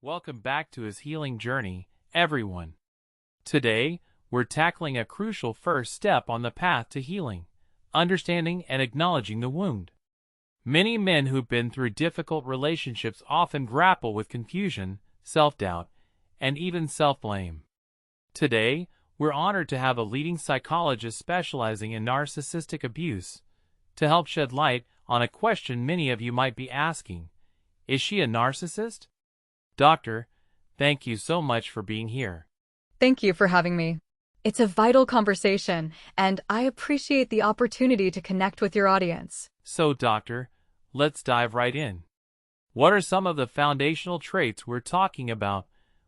Welcome back to his healing journey, everyone. Today, we're tackling a crucial first step on the path to healing, understanding and acknowledging the wound. Many men who've been through difficult relationships often grapple with confusion, self-doubt, and even self-blame. Today, we're honored to have a leading psychologist specializing in narcissistic abuse to help shed light on a question many of you might be asking. Is she a narcissist? Doctor, thank you so much for being here. Thank you for having me. It's a vital conversation, and I appreciate the opportunity to connect with your audience. So, Doctor, let's dive right in. What are some of the foundational traits we're talking about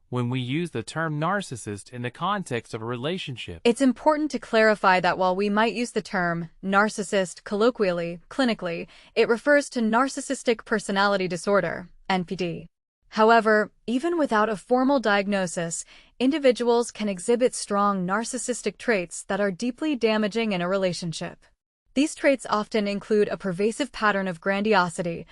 when we use the term narcissist in the context of a relationship? It's important to clarify that while we might use the term narcissist colloquially, clinically, it refers to narcissistic personality disorder, NPD. However, even without a formal diagnosis, individuals can exhibit strong narcissistic traits that are deeply damaging in a relationship. These traits often include a pervasive pattern of grandiosity,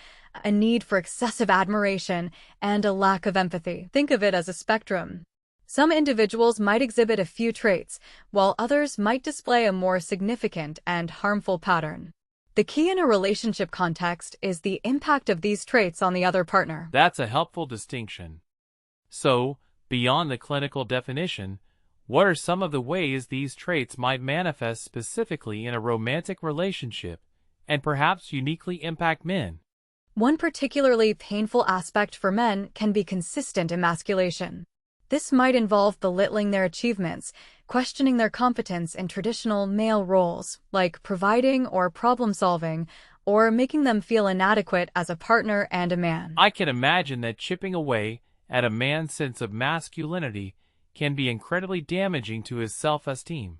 a need for excessive admiration, and a lack of empathy. Think of it as a spectrum. Some individuals might exhibit a few traits, while others might display a more significant and harmful pattern. The key in a relationship context is the impact of these traits on the other partner. That's a helpful distinction. So, beyond the clinical definition, what are some of the ways these traits might manifest specifically in a romantic relationship and perhaps uniquely impact men? One particularly painful aspect for men can be consistent emasculation. This might involve belittling their achievements, questioning their competence in traditional male roles, like providing or problem-solving, or making them feel inadequate as a partner and a man. I can imagine that chipping away at a man's sense of masculinity can be incredibly damaging to his self-esteem.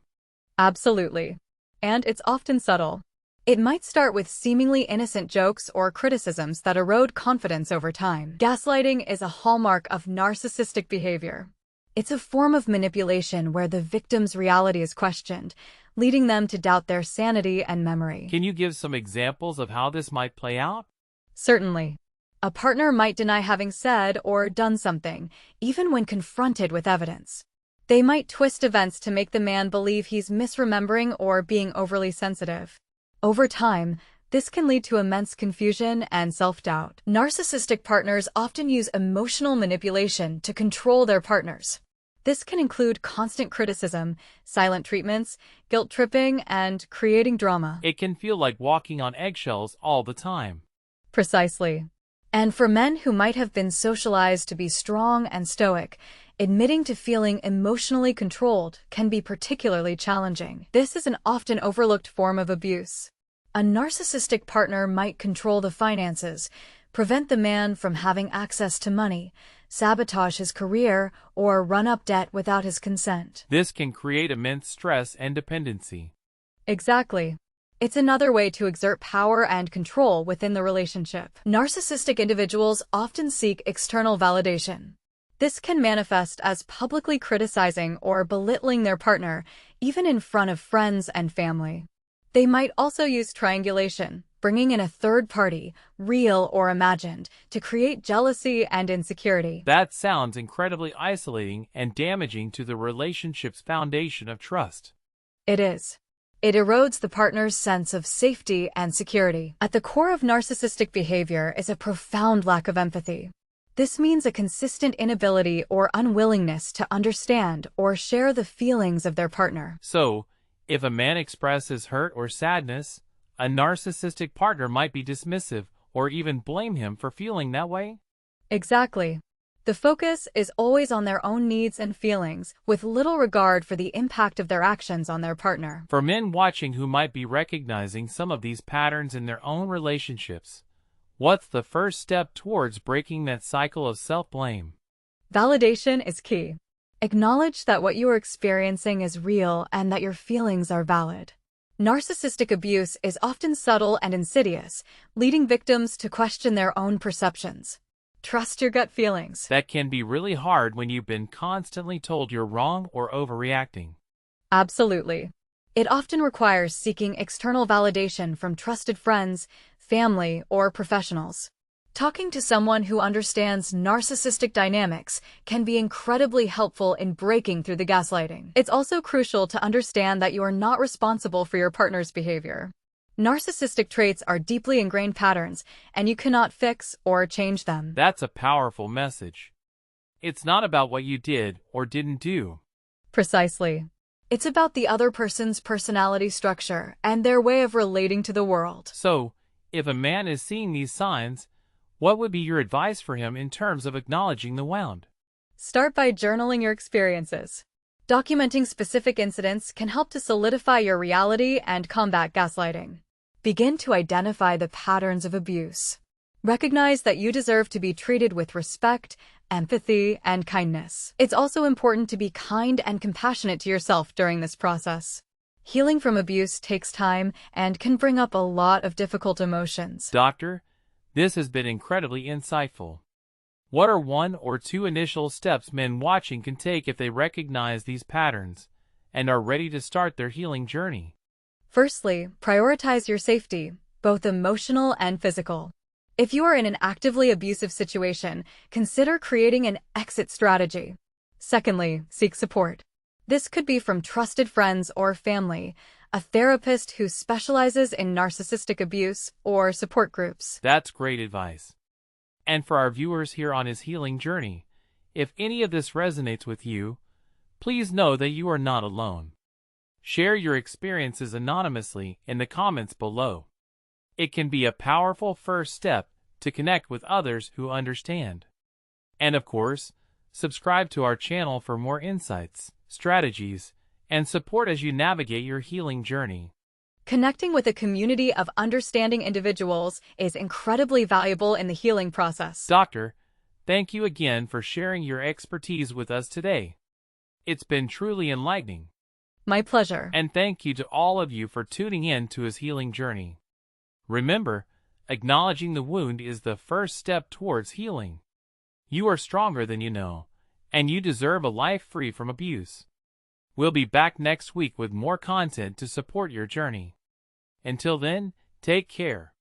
Absolutely. And it's often subtle. It might start with seemingly innocent jokes or criticisms that erode confidence over time. Gaslighting is a hallmark of narcissistic behavior. It's a form of manipulation where the victim's reality is questioned, leading them to doubt their sanity and memory. Can you give some examples of how this might play out? Certainly. A partner might deny having said or done something, even when confronted with evidence. They might twist events to make the man believe he's misremembering or being overly sensitive. Over time, this can lead to immense confusion and self-doubt. Narcissistic partners often use emotional manipulation to control their partners. This can include constant criticism, silent treatments, guilt-tripping, and creating drama. It can feel like walking on eggshells all the time. Precisely. And for men who might have been socialized to be strong and stoic, admitting to feeling emotionally controlled can be particularly challenging. This is an often overlooked form of abuse. A narcissistic partner might control the finances, prevent the man from having access to money, sabotage his career, or run up debt without his consent. This can create immense stress and dependency. Exactly. It's another way to exert power and control within the relationship. Narcissistic individuals often seek external validation. This can manifest as publicly criticizing or belittling their partner, even in front of friends and family. They might also use triangulation, bringing in a third party, real or imagined, to create jealousy and insecurity. That sounds incredibly isolating and damaging to the relationship's foundation of trust. It is. It erodes the partner's sense of safety and security. At the core of narcissistic behavior is a profound lack of empathy. This means a consistent inability or unwillingness to understand or share the feelings of their partner. So, if a man expresses hurt or sadness, a narcissistic partner might be dismissive or even blame him for feeling that way? Exactly. The focus is always on their own needs and feelings, with little regard for the impact of their actions on their partner. For men watching who might be recognizing some of these patterns in their own relationships, what's the first step towards breaking that cycle of self-blame? Validation is key. Acknowledge that what you are experiencing is real and that your feelings are valid. Narcissistic abuse is often subtle and insidious, leading victims to question their own perceptions. Trust your gut feelings. That can be really hard when you've been constantly told you're wrong or overreacting. Absolutely. It often requires seeking external validation from trusted friends, family, or professionals. Talking to someone who understands narcissistic dynamics can be incredibly helpful in breaking through the gaslighting. It's also crucial to understand that you are not responsible for your partner's behavior. Narcissistic traits are deeply ingrained patterns, and you cannot fix or change them. That's a powerful message. It's not about what you did or didn't do. Precisely. It's about the other person's personality structure and their way of relating to the world. So, if a man is seeing these signs, what would be your advice for him in terms of acknowledging the wound? Start by journaling your experiences. Documenting specific incidents can help to solidify your reality and combat gaslighting. Begin to identify the patterns of abuse. Recognize that you deserve to be treated with respect, empathy, and kindness. It's also important to be kind and compassionate to yourself during this process. Healing from abuse takes time and can bring up a lot of difficult emotions. Doctor, this has been incredibly insightful. What are 1 or 2 initial steps men watching can take if they recognize these patterns and are ready to start their healing journey? Firstly, prioritize your safety, both emotional and physical. If you are in an actively abusive situation, consider creating an exit strategy. Secondly, seek support. This could be from trusted friends or family, a therapist who specializes in narcissistic abuse, or support groups. That's great advice. And for our viewers here on his healing journey, if any of this resonates with you, please know that you are not alone. Share your experiences anonymously in the comments below. It can be a powerful first step to connect with others who understand. And of course, subscribe to our channel for more insights, strategies, and support as you navigate your healing journey. Connecting with a community of understanding individuals is incredibly valuable in the healing process. Doctor, thank you again for sharing your expertise with us today. It's been truly enlightening. My pleasure. And thank you to all of you for tuning in to his healing journey. Remember, acknowledging the wound is the first step towards healing. You are stronger than you know, and you deserve a life free from abuse. We'll be back next week with more content to support your journey. Until then, take care.